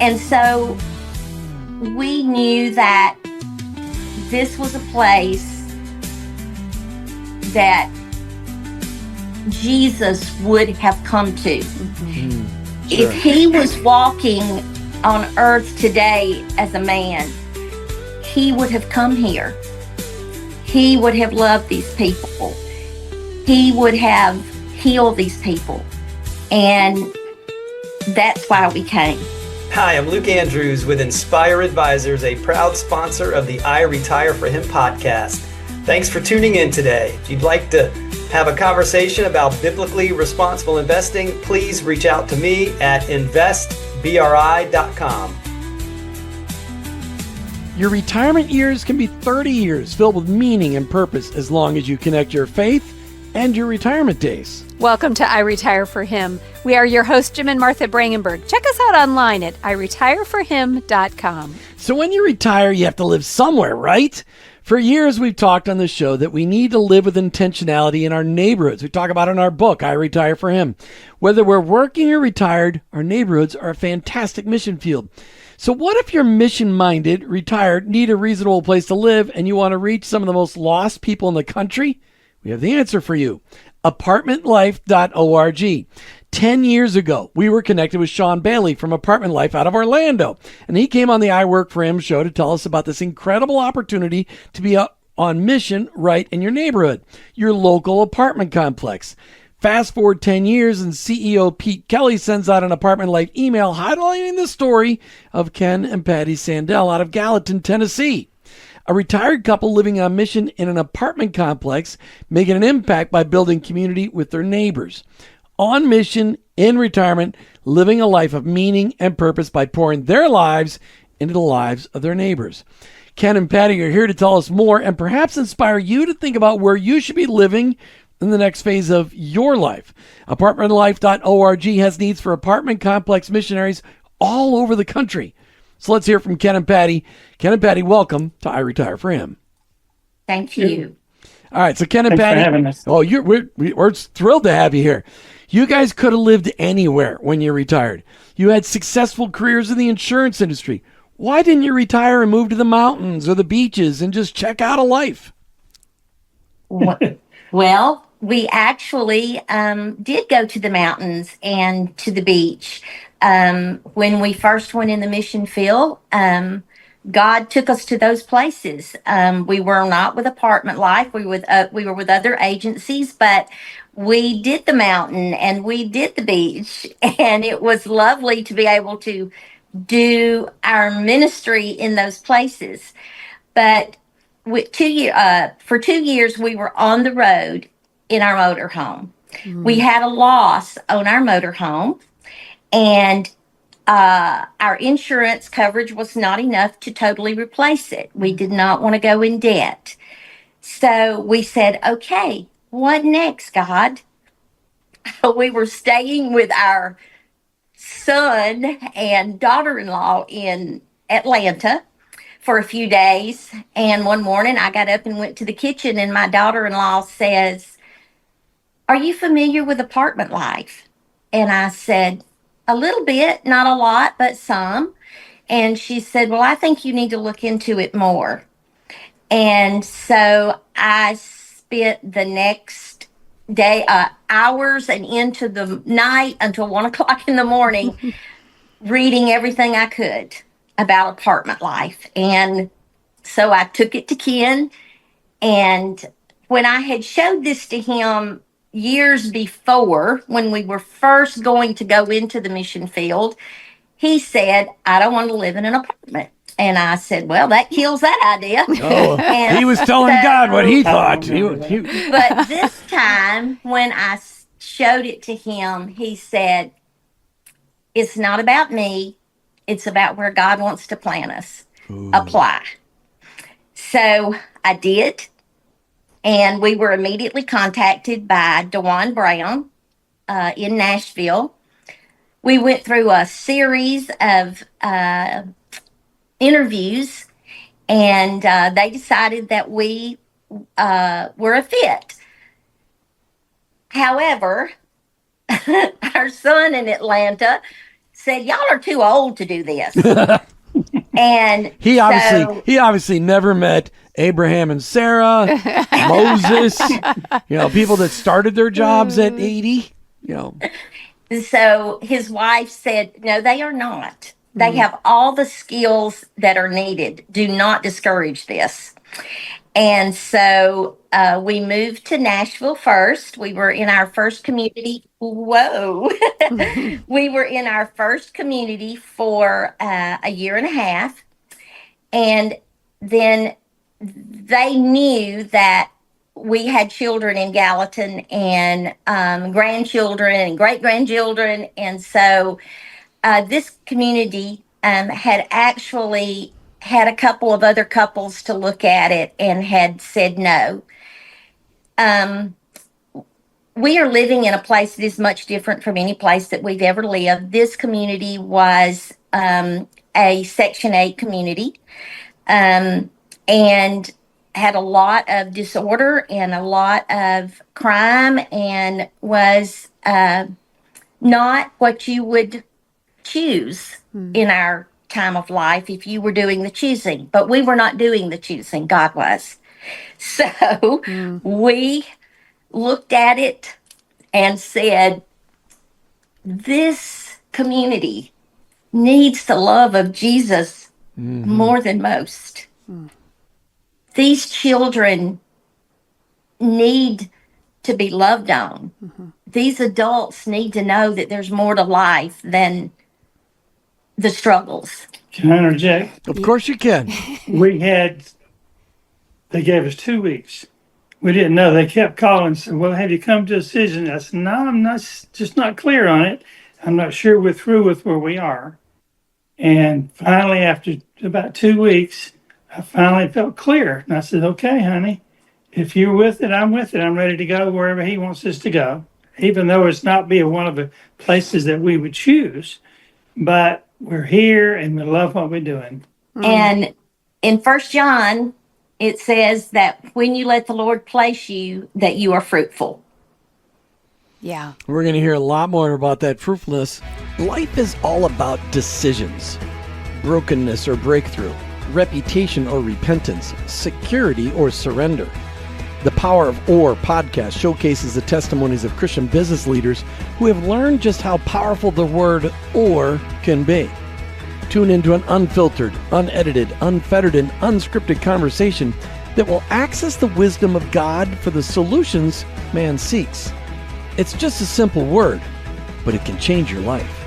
And so we knew that this was a place that Jesus would have come to. Sure. If he was walking on earth today as a man, he would have come here. He would have loved these people. He would have healed these people. And that's why we came. Hi, I'm Luke Andrews with Inspire Advisors, a proud sponsor of the I Retire for Him podcast. Thanks for tuning in today. If you'd like to have a conversation about biblically responsible investing, please reach out to me at investbri.com. Your retirement years can be 30 years filled with meaning and purpose as long as you connect your faith and your retirement days. Welcome to I Retire for Him. We are your hosts, Jim and Martha Brangenberg. Check us out online at iretireforhim.com. So when you retire, you have to live somewhere, right? For years, we've talked on the show that we need to live with intentionality in our neighborhoods. We talk about it in our book, I Retire for Him. Whether we're working or retired, our neighborhoods are a fantastic mission field. So what if you're mission-minded, retired, need a reasonable place to live, and you want to reach some of the most lost people in the country? We have the answer for you. Apartmentlife.org. 10 years ago, we were connected with Sean Bailey from Apartment Life out of Orlando, and he came on the I Work for Him show to tell us about this incredible opportunity to be on mission right in your neighborhood, your local apartment complex. Fast forward 10 years, and CEO Pete Kelly sends out an Apartment Life email highlighting the story of Ken and Patti Sandel out of Gallatin, Tennessee. A retired couple living on mission in an apartment complex, making an impact by building community with their neighbors. On mission, in retirement, living a life of meaning and purpose by pouring their lives into the lives of their neighbors. Ken and Patti are here to tell us more and perhaps inspire you to think about where you should be living in the next phase of your life. Apartmentlife.org has needs for apartment complex missionaries all over the country. So let's hear from Ken and Patti. Ken and Patti, welcome to I Retire for Him. Thank you. All right, so Ken and Thanks Patti. for having us. Oh, we're thrilled to have you here. You guys could have lived anywhere when you retired. You had successful careers in the insurance industry. Why didn't you retire and move to the mountains or the beaches and just check out a life? Well, we actually did go to the mountains and to the beach. When we first went in the mission field, God took us to those places. We were not with Apartment Life. We were with other agencies, but we did the mountain and we did the beach, and it was lovely to be able to do our ministry in those places. But for 2 years, we were on the road in our motorhome. We had a loss on our motorhome, and our insurance coverage was not enough to totally replace it. We did not want to go in debt. So we said, okay, what next, God? We were staying with our son and daughter-in-law in Atlanta for a few days. And one morning I got up and went to the kitchen, and my daughter-in-law says, "Are you familiar with Apartment Life?" And I said, "A little bit, not a lot, but some." And she said, "Well, I think you need to look into it more." And so I spent the next day, hours and into the night until 1 o'clock in the morning, reading everything I could about Apartment Life. And so I took it to Ken. And when I had showed this to him years before, when we were first going to go into the mission field, he said, "I don't want to live in an apartment." And I said, "Well, that kills that idea." Oh, And he was telling so- God what he thought. But this time, when I showed it to him, he said, "It's not about me. It's about where God wants to plant us. Apply." So I did. And we were immediately contacted by DeJuan Brown in Nashville. We went through a series of interviews, and they decided that we were a fit. However, our son in Atlanta said, "Y'all are too old to do this." And he obviously never met Abraham and Sarah, Moses, people that started their jobs at 80. So his wife said, "No, they are not. They have all the skills that are needed. Do not discourage this." And so we moved to Nashville first. We were in our first community. Whoa. We were in our first community for a year and a half. And then they knew that we had children in Gallatin and grandchildren and great grandchildren. And so this community had actually had a couple of other couples to look at it and had said no. We are living in a place that is much different from any place that we've ever lived. This community was a Section 8 community and had a lot of disorder and a lot of crime and was not what you would choose in our time of life if you were doing the choosing. But we were not doing the choosing, God was. So we looked at it and said, this community needs the love of Jesus more than most. These children need to be loved on. These adults need to know that there's more to life than the struggles. Can I interject? Of course you can. They gave us 2 weeks. We didn't know. They kept calling and said, "Well, have you come to a decision?" I said, "No, I'm not clear on it. I'm not sure we're through with where we are." And finally, after about 2 weeks, I finally felt clear. And I said, "Okay, honey, if you're with it, I'm with it. I'm ready to go wherever he wants us to go, even though it's not be one of the places that we would choose. But we're here and we love what we're doing." And in 1 John, it says that when you let the Lord place you, that you are fruitful. Yeah. We're going to hear a lot more about that fruitfulness. Life is all about decisions. Brokenness or breakthrough, reputation or repentance, security or surrender. The Power of Or podcast showcases the testimonies of Christian business leaders who have learned just how powerful the word or can be. Tune into an unfiltered, unedited, unfettered, and unscripted conversation that will access the wisdom of God for the solutions man seeks. It's just a simple word, but it can change your life.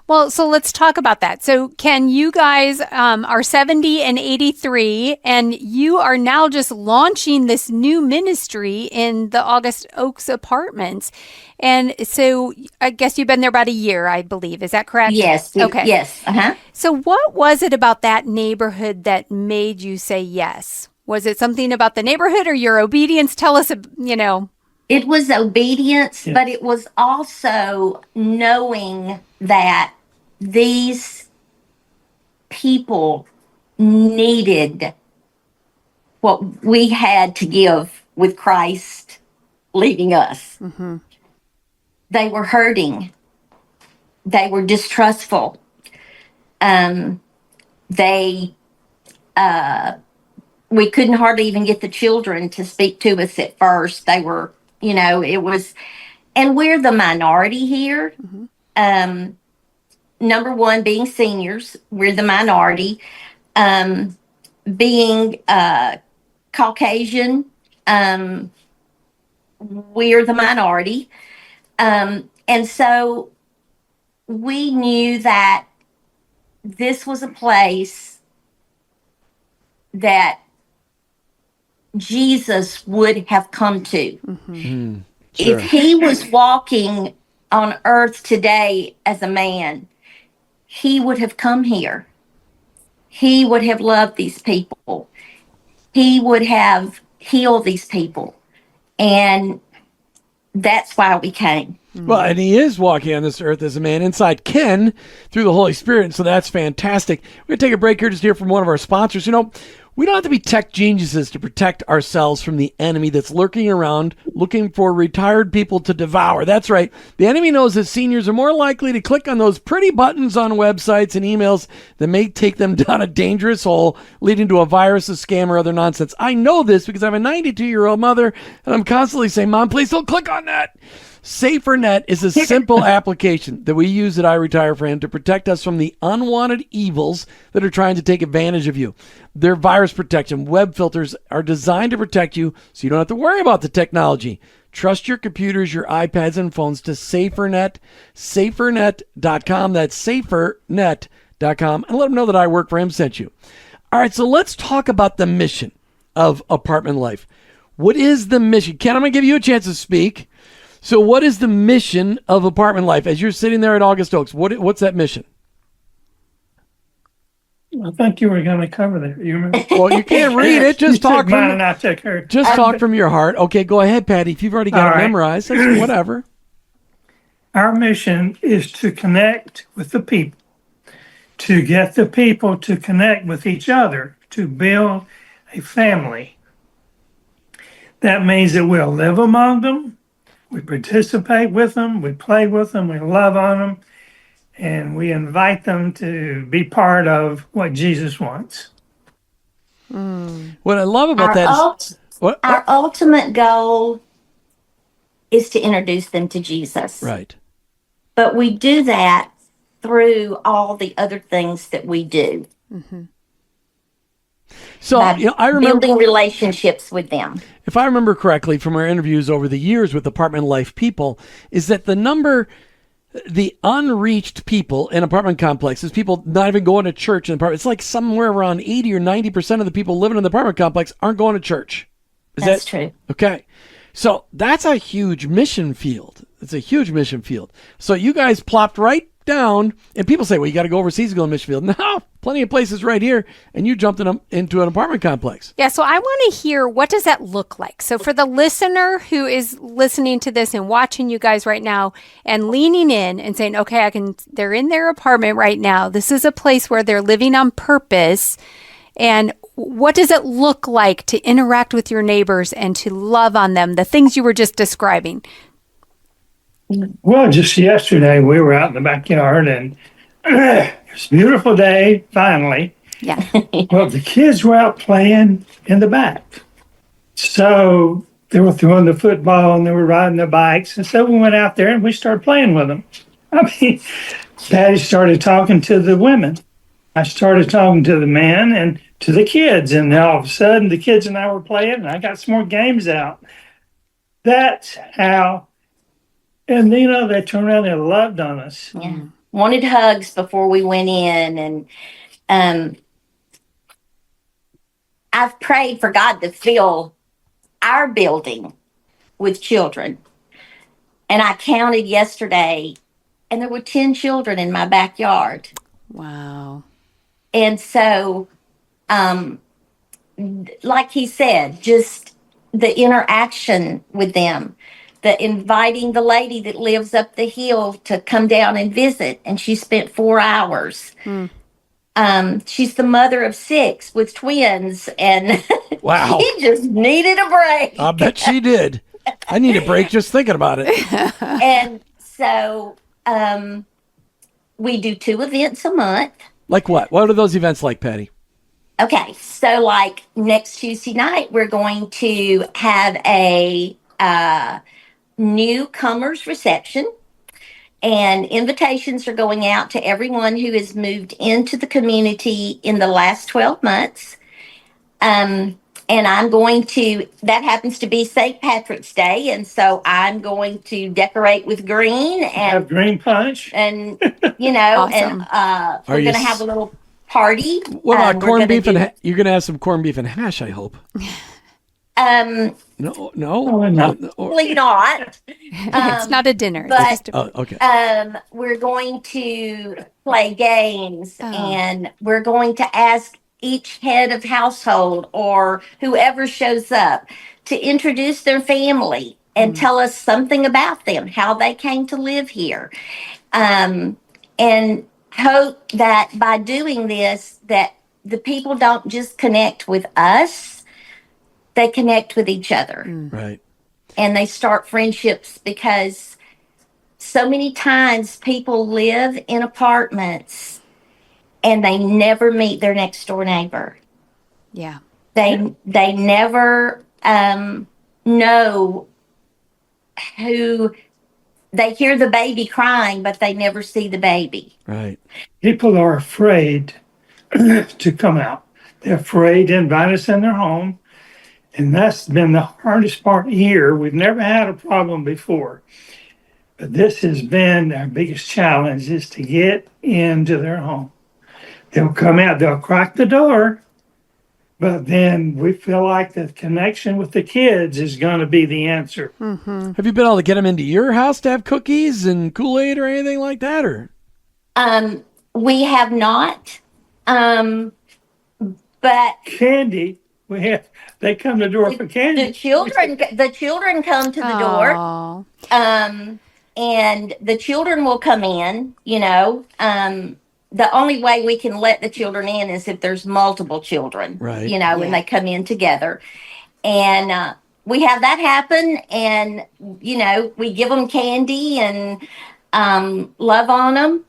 Well, so let's talk about that. So Ken, you guys are 70 and 83, and you are now just launching this new ministry in the August Oaks Apartments. And so I guess you've been there about a year, I believe. Is that correct? Yes. Okay. Yes. So what was it about that neighborhood that made you say yes? Was it something about the neighborhood or your obedience? Tell us, It was obedience, but it was also knowing that these people needed what we had to give with Christ leading us. They were hurting. They were distrustful. We couldn't hardly even get the children to speak to us at first. They were, it was, and we're the minority here. Number one, being seniors, we're the minority. Being Caucasian, we're the minority. And so we knew that this was a place that Jesus would have come to. Sure. If he was walking on earth today as a man, he would have come here. He would have loved these people. He would have healed these people. And that's why we came. Well, and he is walking on this earth as a man inside Ken through the Holy Spirit. And so that's fantastic. We're going to take a break here just to hear from one of our sponsors. We don't have to be tech geniuses to protect ourselves from the enemy that's lurking around looking for retired people to devour. That's right. The enemy knows that seniors are more likely to click on those pretty buttons on websites and emails that may take them down a dangerous hole, leading to a virus, a scam, or other nonsense. I know this because I'm a 92-year-old mother, and I'm constantly saying, Mom, please don't click on that. SaferNet is a simple application that we use at iRetire for Him to protect us from the unwanted evils that are trying to take advantage of you. Their virus protection web filters are designed to protect you so you don't have to worry about the technology. Trust your computers, your iPads, and phones to SaferNet, safernet.com. That's safernet.com. And let them know that I Work for Him sent you. All right, so let's talk about the mission of Apartment Life. What is the mission? Ken, I'm going to give you a chance to speak. So what is the mission of Apartment Life? As you're sitting there at August Oaks, what's that mission? I think you were going to cover that. You remember? Well, you can't read it. Just You talk took mine from and I took her. just talk from your heart. Okay, go ahead, Patty. If you've already got All it right. memorized, that's whatever. Our mission is to connect with the people, to get the people to connect with each other, to build a family. That means that we'll live among them, we participate with them, we play with them, we love on them, and we invite them to be part of what Jesus wants. What I love about that is Our ultimate goal is to introduce them to Jesus. right. But we do that through all the other things that we do. So By I remember building relationships with them. if I remember correctly from our interviews over the years with Apartment Life people, is that the unreached people in apartment complexes, people not even going to church in apartment, it's like somewhere around 80 or 90% of the people living in the apartment complex aren't going to church. That's true. Okay. So that's a huge mission field. It's a huge mission field. So you guys plopped right down, and people say, well, you got to go overseas to go to mission field. No, plenty of places right here, and you jumped into an apartment complex. Yeah, so I want to hear, what does that look like? So for the listener who is listening to this and watching you guys right now and leaning in and saying, okay, they're in their apartment right now. This is a place where they're living on purpose. And what does it look like to interact with your neighbors and to love on them? The things you were just describing. Well, just yesterday we were out in the backyard and it was a beautiful day, finally. Yeah. Well, the kids were out playing in the back. So they were throwing the football and they were riding their bikes. And so we went out there and we started playing with them. I mean, Patty started talking to the women. I started talking to the men and to the kids. And then all of a sudden, the kids and I were playing and I got some more games out. That's how. And, they turned around and loved on us. Yeah. Wanted hugs before we went in. And I've prayed for God to fill our building with children. And I counted yesterday, and there were 10 children in my backyard. Wow. And so, like he said, just the interaction with them. The inviting the lady that lives up the hill to come down and visit, and she spent 4 hours. She's the mother of 6 with twins, and Wow. she just needed a break. I bet she did. I need a break just thinking about it. And so we do 2 events a month. Like what? What are those events like, Patty? Okay, so like next Tuesday night, we're going to have a newcomers reception, and invitations are going out to everyone who has moved into the community in the last 12 months. And that happens to be St. Patrick's Day, and so I'm going to decorate with green and Have green punch. and Awesome. and we're going to have a little party. What about We're corned gonna beef you're going to have some corned beef and hash, I hope. No. Probably not. Probably not. It's not a dinner. It's but- just a- Oh, okay. We're going to play games, Oh. and we're going to ask each head of household or whoever shows up to introduce their family and tell us something about them, how they came to live here, and hope that by doing this, that the people don't just connect with us, they connect with each other. Right. And they start friendships because so many times people live in apartments and they never meet their next door neighbor. Yeah. They never know who. They hear the baby crying, but they never see the baby. Right. People are afraid to come out. They're afraid to invite us in their home. And that's been the hardest part here. We've never had a problem before. But this has been our biggest challenge, is to get into their home. They'll come out, they'll crack the door, but then we feel like the connection with the kids is going to be the answer. Have you been able to get them into your house to have cookies and Kool-Aid or anything like that? Or We have not, but Candy, they come to the door for candy. the children come to the door. Aw. And the children will come in, you know. The only way we can let the children in is if there's multiple children, Right. you know, Yeah. and they come in together. And we have that happen, and, you know, we give them candy and love on them.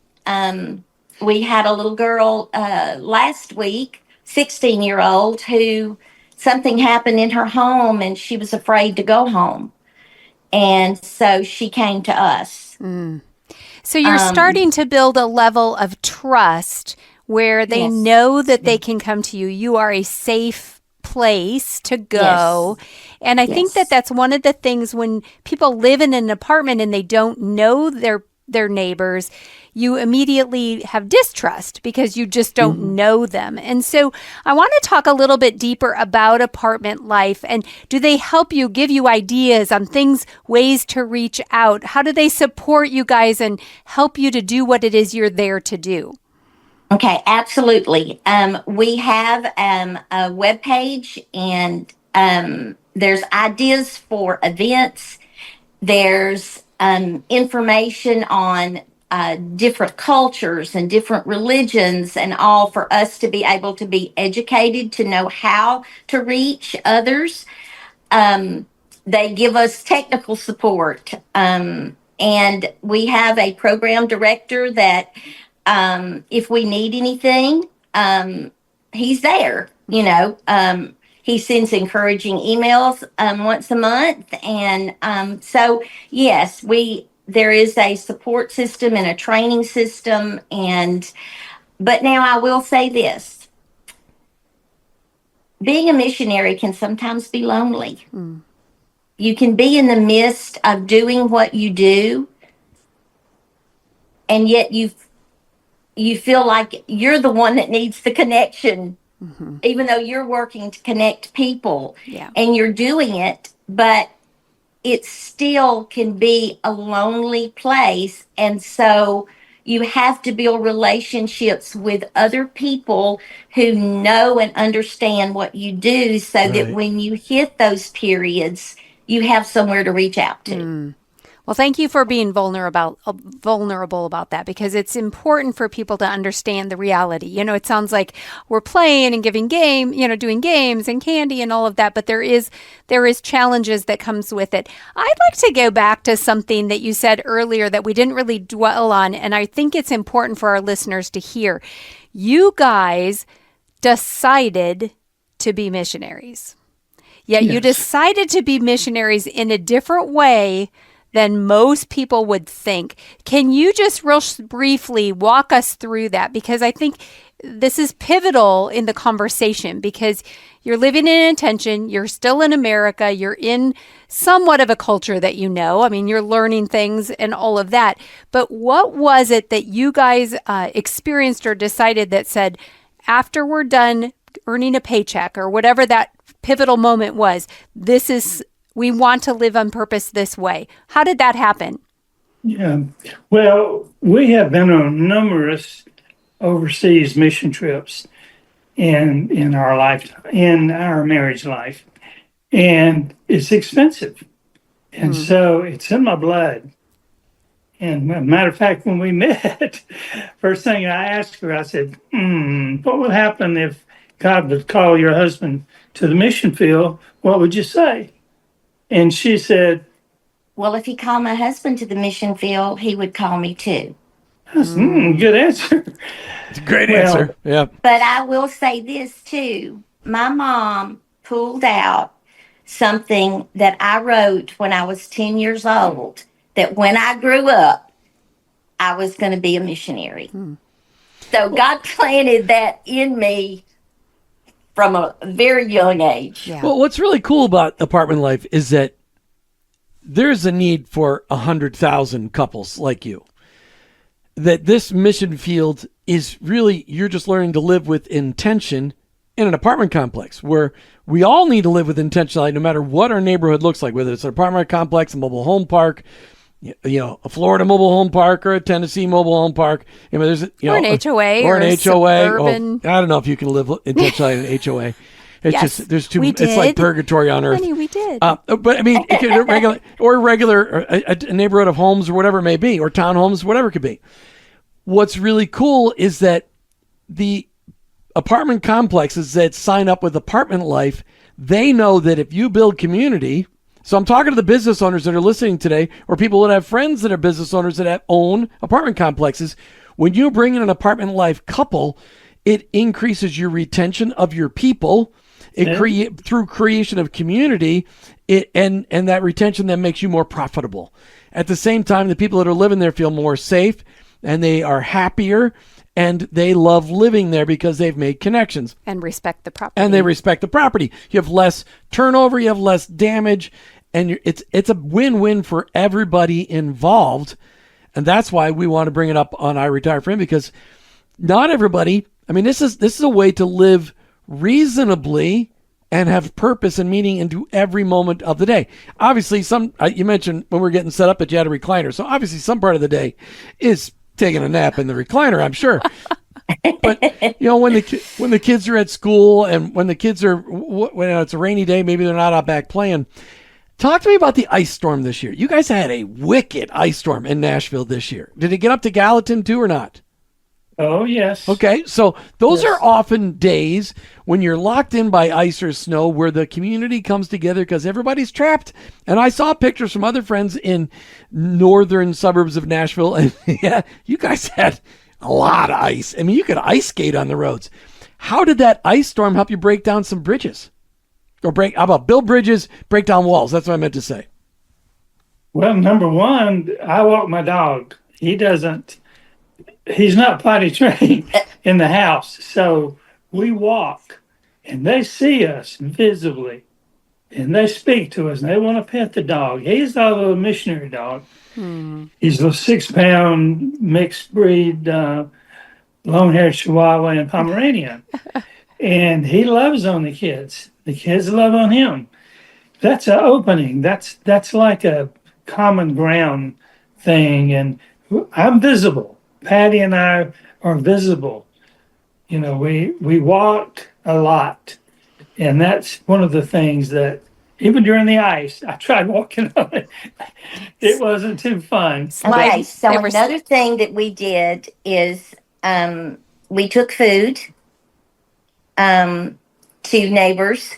We had a little girl last week, 16-year-old, who something happened in her home and she was afraid to go home. And so she came to us. So you're starting to build a level of trust where they Yes. know that they can come to you. You are a safe place to go. And I think that Yes. that's one of the things when people live in an apartment and they don't know their neighbors, you immediately have distrust because you just don't know them. And so I want to talk a little bit deeper about apartment life. And do they help you, give you ideas on things, ways to reach out? How do they support you guys and help you to do what it is you're there to do? Okay, absolutely. We have a webpage, and there's ideas for events. There's information on different cultures and different religions, and all for us to be able to be educated to know how to reach others. They give us technical support, and we have a program director that if we need anything, he's there. You know, he sends encouraging emails once a month, and so yes, there is a support system and a training system, and but now I will say this: being a missionary can sometimes be lonely. You can be in the midst of doing what you do, and yet you feel like you're the one that needs the connection, even though you're working to connect people. Yeah. And you're doing it, but it still can be a lonely place. And so you have to build relationships with other people who know and understand what you do, so that Right. when you hit those periods, you have somewhere to reach out to. Well, thank you for being vulnerable about that, because it's important for people to understand the reality. You know, it sounds like we're playing and giving doing games and candy and all of that, but there is challenges that comes with it. I'd like to go back to something that you said earlier that we didn't really dwell on, and I think it's important for our listeners to hear. You guys decided to be missionaries. Yet you Yes. decided to be missionaries in a different way than most people would think. Can you just real briefly walk us through that? Because I think this is pivotal in the conversation, because you're living in intention, you're still in America, you're in somewhat of a culture that you know. I mean, you're learning things and all of that. But what was it that you guys experienced or decided that said, after we're done earning a paycheck or whatever that pivotal moment was, we want to live on purpose this way? How did that happen? Yeah. Well, we have been on numerous overseas mission trips in our marriage life, and it's expensive, and so it's in my blood. And matter of fact, when we met, first thing I asked her, I said, what would happen if God would call your husband to the mission field? What would you say? And she said, Well, if he called my husband to the mission field, he would call me too. that's good answer. It's a great Well, answer. Yeah. But I will say this too. My mom pulled out something that I wrote when I was 10 years old, that when I grew up, I was going to be a missionary. So God planted that in me from a very young age. Yeah. Well, what's really cool about apartment life is that there's a need for 100,000 couples like you. That this mission field is really, you're just learning to live with intention in an apartment complex where we all need to live with intentionality no matter what our neighborhood looks like, whether it's an apartment complex, a mobile home park, a Florida mobile home park or a Tennessee mobile home park. There's or an HOA or an HOA. suburban. I don't know if you can live intentionality in an HOA. It's Yes, just there's too. we It's like did. purgatory on earth. Honey, we did. But I mean, it could a neighborhood of homes or whatever it may be, or townhomes, whatever it could be. What's really cool is that the apartment complexes that sign up with Apartment Life, they know that if you build community. So I'm talking to the business owners that are listening today, or people that have friends that are business owners that own apartment complexes. When you bring in an Apartment Life couple, it increases your retention of your people. It through creation of community, and that retention then makes you more profitable. At the same time, the people that are living there feel more safe, and they are happier, and they love living there because they've made connections. And respect the property. And they respect the property. You have less turnover, you have less damage, and it's a win-win for everybody involved. And that's why we want to bring it up on I Retire For Him, because not everybody, this is a way to live reasonably and have purpose and meaning into every moment of the day. Obviously, you mentioned when we're getting set up that you had a recliner. So obviously some part of the day is taking a nap in the recliner, I'm sure. But when the kids are at school and when the kids are, when it's a rainy day, maybe they're not out back playing. Talk to me about the ice storm this year. You guys had a wicked ice storm in Nashville this year. Did it get up to Gallatin too or not? oh, yes. Okay, so those Yes. are often days when you're locked in by ice or snow where the community comes together because everybody's trapped. And I saw pictures from other friends in northern suburbs of Nashville. And yeah, you guys had a lot of ice. You could ice skate on the roads. How did that ice storm help you break down some bridges? How about build bridges, break down walls? That's what I meant to say. Well, number one, I walk my dog. He's not potty trained in the house. So we walk and they see us visibly and they speak to us and they want to pet the dog. He's a little missionary dog. He's a 6-pound mixed breed, long-haired Chihuahua and Pomeranian. And he loves on the kids. The kids love on him. That's an opening. That's like a common ground thing. And I'm visible. Patty and I are visible. We walk a lot. And that's one of the things that, even during the ice, I tried walking on it. It wasn't too fun. Okay, so They were- another thing that we did is we took food to neighbors,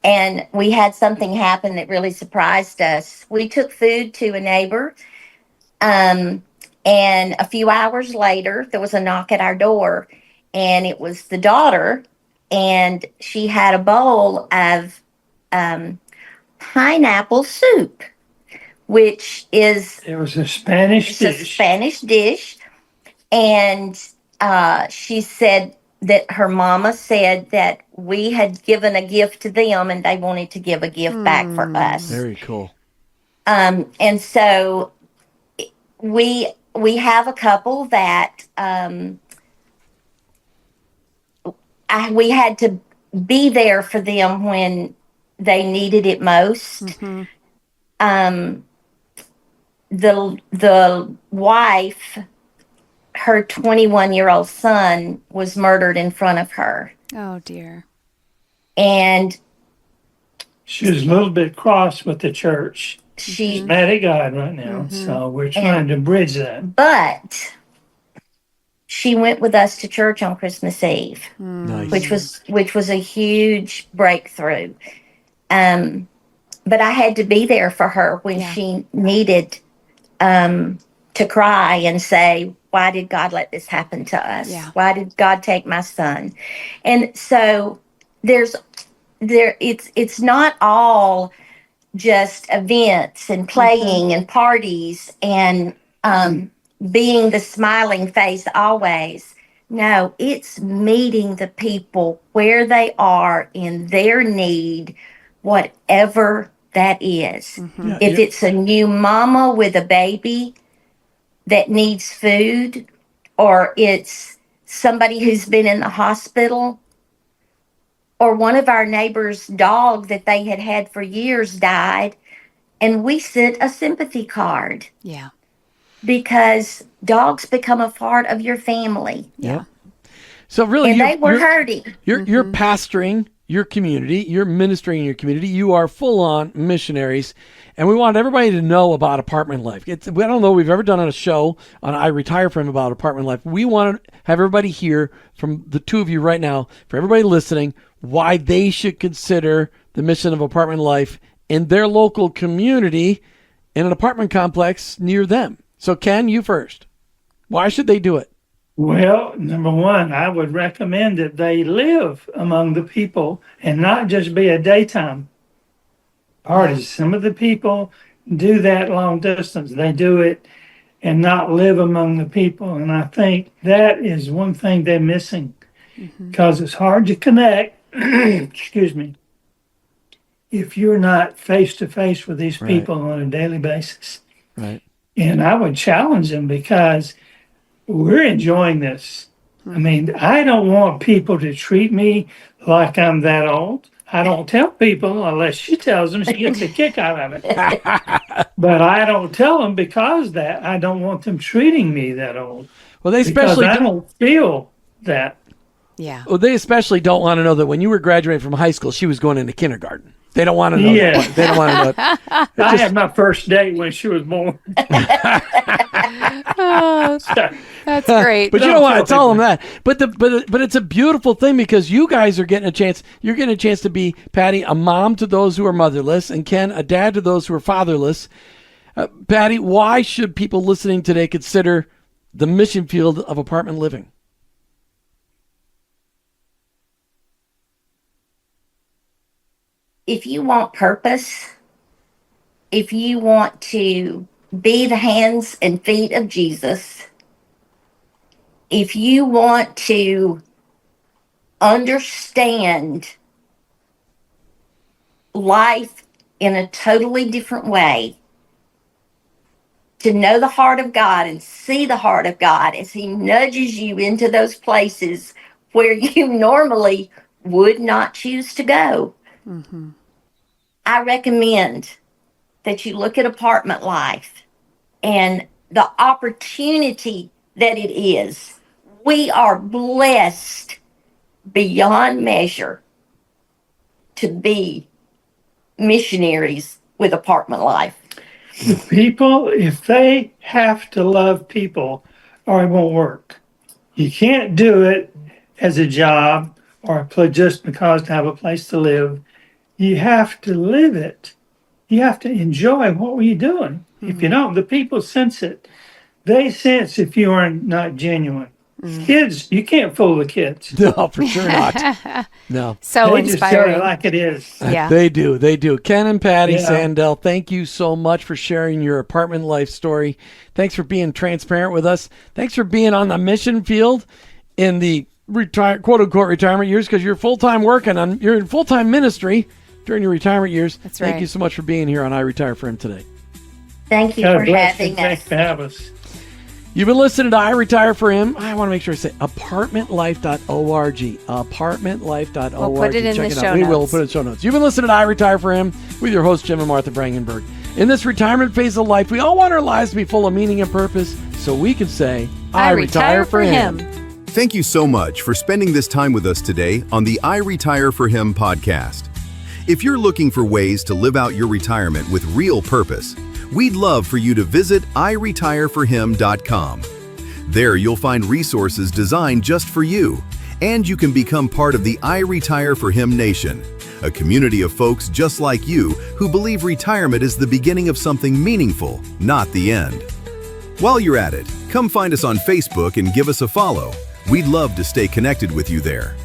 and we had something happen that really surprised us. We took food to a neighbor, and a few hours later, there was a knock at our door, and it was the daughter, and she had a bowl of pineapple soup, which is It was a Spanish it's a dish. Spanish dish. And she said that her mama said that we had given a gift to them and they wanted to give a gift back for us. Very cool. And so we have a couple that we had to be there for them when they needed it most. The wife, her 21-year-old son was murdered in front of her. Oh, dear. And She was a little bit cross with the church. She, mad at God right now. So we're trying to bridge that. but she went with us to church on Christmas Eve, Nice. which was a huge breakthrough. But I had to be there for her when she needed to cry and say, why did God let this happen to us? Yeah. Why did God take my son? And so it's not all just events and playing and parties and being the smiling face always. No, it's meeting the people where they are in their need, whatever that is. Yeah, If it's a new mama with a baby that needs food, or it's somebody who's been in the hospital, or one of our neighbors' dog that they had had for years died, and we sent a sympathy card Yeah. because dogs become a part of your family. Yeah. So really, And they were hurting. You're pastoring your community. You're ministering in your community. You are full on missionaries, and we want everybody to know about apartment life. I don't know we've ever done a show on I Retire From about apartment life. We want to have everybody hear from the two of you right now, for everybody listening, why they should consider the mission of apartment life in their local community in an apartment complex near them. So Ken, you first. Why should they do it? Well, number one, I would recommend that they live among the people and not just be a daytime party. Some of the people do that long distance. They do it and not live among the people. And I think that is one thing they're missing, because it's hard to connect, excuse me, if you're not face to face with these people on a daily basis. Right. And I would challenge them, because we're enjoying this. I mean, I don't want people to treat me like I'm that old. I don't tell people unless she tells them, she gets a kick out of it. But I don't tell them because that I don't want them treating me that old. Well, they especially because I don't feel that. Yeah. Well, they especially don't want to know that when you were graduating from high school, she was going into kindergarten. They don't want to know. Yeah. That. They don't want to know. It. I had my first date when she was born. Oh, that's great. But you don't want to tell them that. But it's a beautiful thing, because you guys are getting a chance. You're getting a chance to be, Patti, a mom to those who are motherless, and Ken, a dad to those who are fatherless. Patti, why should people listening today consider the mission field of apartment living? If you want purpose, if you want to be the hands and feet of Jesus, if you want to understand life in a totally different way, to know the heart of God and see the heart of God as He nudges you into those places where you normally would not choose to go. I recommend that you look at apartment life and the opportunity that it is. We are blessed beyond measure to be missionaries with apartment life. The people, if they have to love people, or it won't work. You can't do it as a job or just because to have a place to live. You have to live it. You have to enjoy what you're doing. If you don't, the people sense it. They sense if you are not genuine. Kids, you can't fool the kids. No, for sure not. No. So They just tell inspiring. it like it is. Yeah. They do. They do. Ken and Patti Yeah. Sandel, thank you so much for sharing your apartment life story. Thanks for being transparent with us. Thanks for being on the mission field in the quote unquote retirement years, because you're full-time working on, you're in full-time ministry during your retirement years. That's Thank right. you so much for being here on I Retire For Him today. Thank you God for bless you. having Thanks us. for having us. You've been listening to I Retire For Him. I want to make sure I say apartmentlife.org. Apartmentlife.org. We'll put it in Check the out. show We will notes. put it in the show notes. You've been listening to I Retire For Him with your host, Jim and Martha Brangenberg. In this retirement phase of life, we all want our lives to be full of meaning and purpose, so we can say, I retire for him. Thank you so much for spending this time with us today on the I Retire For Him podcast. If you're looking for ways to live out your retirement with real purpose, we'd love for you to visit iretireforhim.com. There you'll find resources designed just for you, and you can become part of the I Retire for Him Nation, a community of folks just like you who believe retirement is the beginning of something meaningful, not the end. While you're at it, come find us on Facebook and give us a follow. We'd love to stay connected with you there.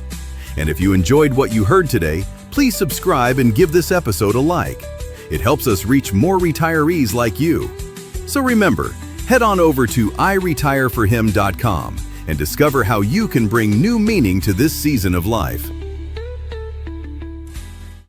And if you enjoyed what you heard today, please subscribe and give this episode a like. It helps us reach more retirees like you. So remember, head on over to iretireforhim.com and discover how you can bring new meaning to this season of life.